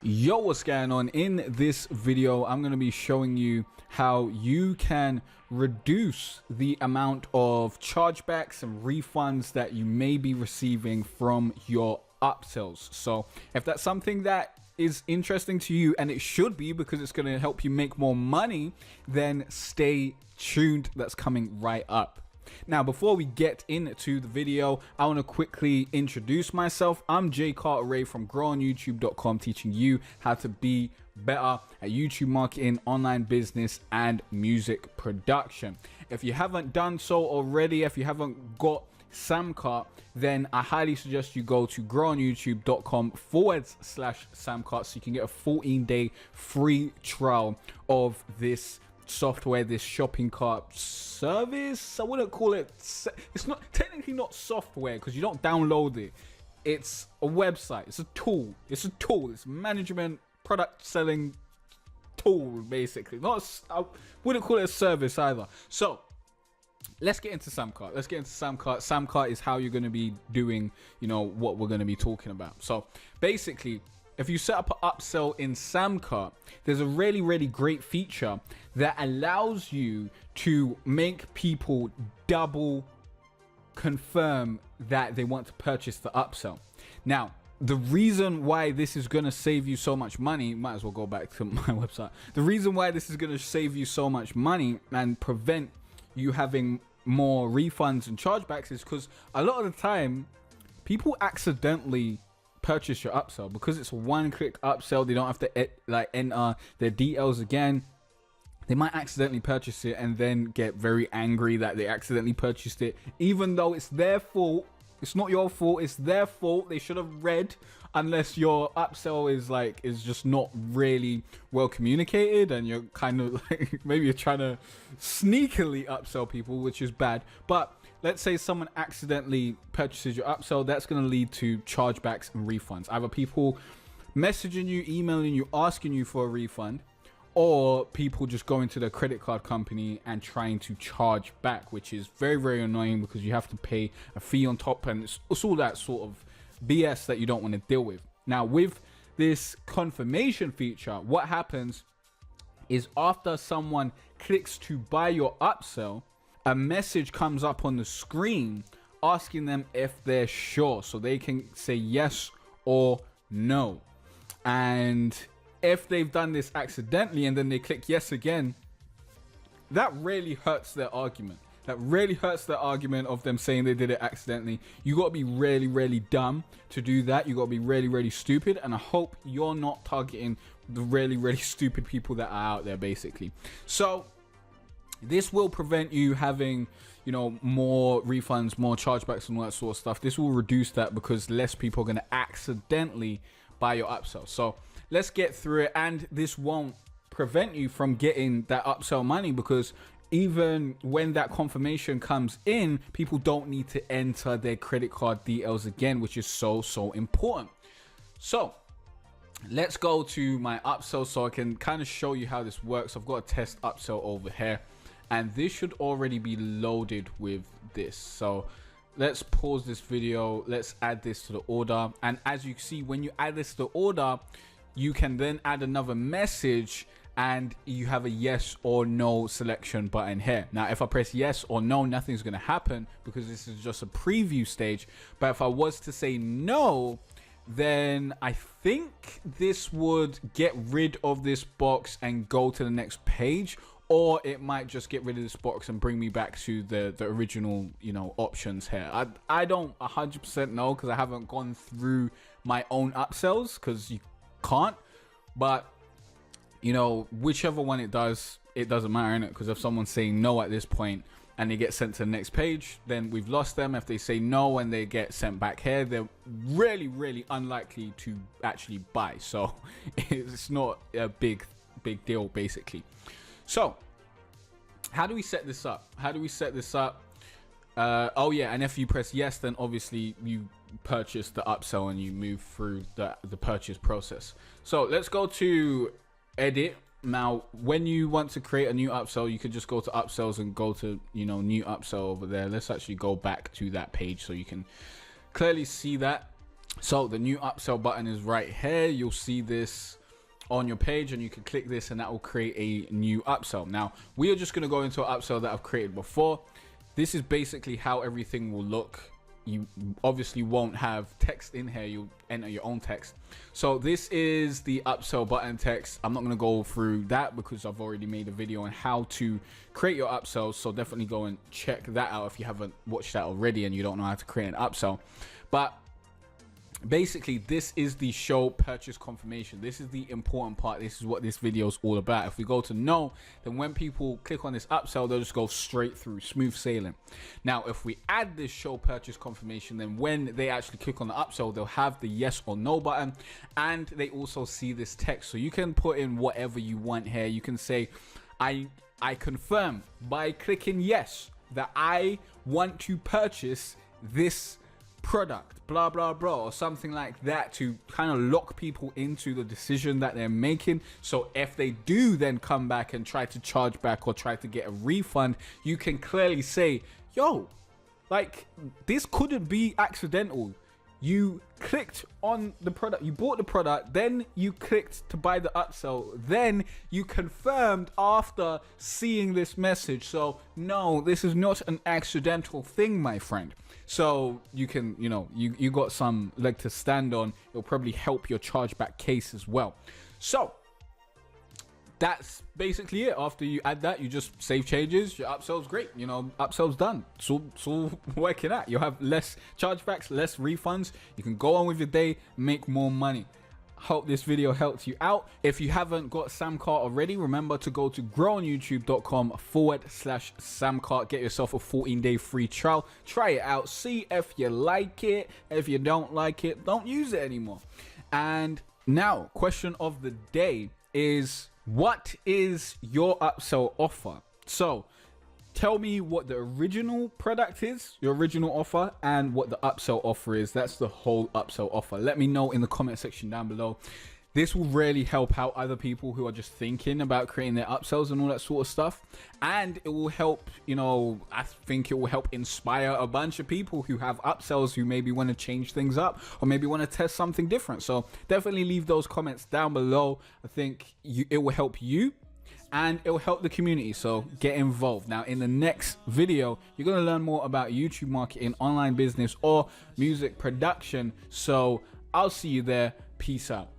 Yo, what's going on? In this video, I'm going to be showing you how you can reduce the amount of chargebacks and refunds that you may be receiving from your upsells. So if that's something that is interesting to you, and it should be because it's going to help you make more money, then stay tuned. That's coming right up. Now, before we get into the video, I want to quickly introduce myself. I'm Jay Carteret from growonyoutube.com, teaching you how to be better at YouTube marketing, online business, and music production. If you haven't done so already, if you haven't got Samcart, then I highly suggest you go to growonyoutube.com/Samcart so you can get a 14-day free trial of this software, this shopping cart service. I wouldn't call it, it's not technically not software because you don't download it. It's a website, it's a tool, it's a management product selling tool, basically. I wouldn't call it a service either. So let's get into Samcart. Samcart is how you're going to be doing, what we're going to be talking about. So basically, if you set up an upsell in Samcart, there's a really great feature that allows you to make people double confirm that they want to purchase the upsell. Now, the reason why this is going to save you so much money, might as well go back to my website. The reason why this is going to save you so much money and prevent you having more refunds and chargebacks is because a lot of the time people accidentally purchase your upsell because it's a one-click upsell. They don't have to enter their details again. They might accidentally purchase it and then get very angry that they accidentally purchased it, even though it's their fault. It's not your fault, it's their fault. They should have read, unless your upsell is just not really well communicated and you're kind of like, maybe you're trying to sneakily upsell people, which is bad. But let's say someone accidentally purchases your upsell, that's going to lead to chargebacks and refunds. Either people messaging you, emailing you, asking you for a refund, or people just going to their credit card company and trying to charge back, which is very annoying because you have to pay a fee on top, and it's all that sort of BS that you don't want to deal with. Now, with this confirmation feature, what happens is after someone clicks to buy your upsell, a message comes up on the screen asking them if they're sure, so they can say yes or no. And if they've done this accidentally and then they click yes again, that really hurts their argument. That really hurts their argument of them saying they did it accidentally. You got to be really dumb to do that. You got to be really stupid. And I hope you're not targeting the really stupid people that are out there, basically. So this will prevent you having, more refunds, more chargebacks and all that sort of stuff. This will reduce that because less people are going to accidentally buy your upsell. So let's get through it. And this won't prevent you from getting that upsell money because even when that confirmation comes in, people don't need to enter their credit card details again, which is so important. So let's go to my upsell so I can kind of show you how this works. I've got a test upsell over here, and this should already be loaded with this. So let's pause this video. Let's add this to the order. And as you see, when you add this to the order, you can then add another message and you have a yes or no selection button here. Now, if I press yes or no, nothing's going to happen because this is just a preview stage. But if I was to say no, then I think this would get rid of this box and go to the next page, or it might just get rid of this box and bring me back to the original, options here. I don't 100% know because I haven't gone through my own upsells because you can't. But whichever one it doesn't matter, innit? Because if someone's saying no at this point and they get sent to the next page, then we've lost them. If they say no and they get sent back here, they're really unlikely to actually buy. So it's not a big deal, basically. So how do we set this up? Oh yeah, and if you press yes, then obviously you purchase the upsell and you move through the purchase process. So let's go to edit. Now, when you want to create a new upsell, you could just go to upsells and go to new upsell over there. Let's actually go back to that page so you can clearly see that. So the new upsell button is right here. You'll see this on your page, and you can click this and that will create a new upsell. Now we are just going to go into an upsell that I've created before. This is basically how everything will look. You obviously won't have text in here. You'll enter your own text. So this is the upsell button text. I'm not going to go through that because I've already made a video on how to create your upsells. So definitely go and check that out if you haven't watched that already and you don't know how to create an upsell. But basically, this is the show purchase confirmation. This is the important part. This is what this video is all about. If we go to no, then when people click on this upsell, they'll just go straight through, smooth sailing. Now, if we add this show purchase confirmation, then when they actually click on the upsell, they'll have the yes or no button, and they also see this text. So you can put in whatever you want here. You can say, I confirm by clicking yes that I want to purchase this product, blah blah blah, or something like that, to kind of lock people into the decision that they're making. So if they do then come back and try to charge back or try to get a refund, you can clearly say, yo, like, this couldn't be accidental. You clicked on the product, you bought the product, then you clicked to buy the upsell, then you confirmed after seeing this message. So no, this is not an accidental thing, my friend. So you can, you got some leg to stand on. It'll probably help your chargeback case as well. So that's basically it. After you add that, you just save changes. Your upsell's great. Upsell's done. It's all working out. You'll have less chargebacks, less refunds. You can go on with your day, make more money. Hope this video helped you out. If you haven't got Samcart already, remember to go to growonyoutube.com/Samcart. Get yourself a 14-day free trial. Try it out. See if you like it. If you don't like it, don't use it anymore. And now, question of the day is, what is your upsell offer? So tell me what the original product is, your original offer, and what the upsell offer is. That's the whole upsell offer. Let me know in the comment section down below. This will really help out other people who are just thinking about creating their upsells and all that sort of stuff. And it will help, I think it will help inspire a bunch of people who have upsells, who maybe want to change things up or maybe want to test something different. So definitely leave those comments down below. I think it will help you, and it will help the community, so get involved. Now, in the next video, you're going to learn more about YouTube marketing, online business, or music production. So I'll see you there. Peace out.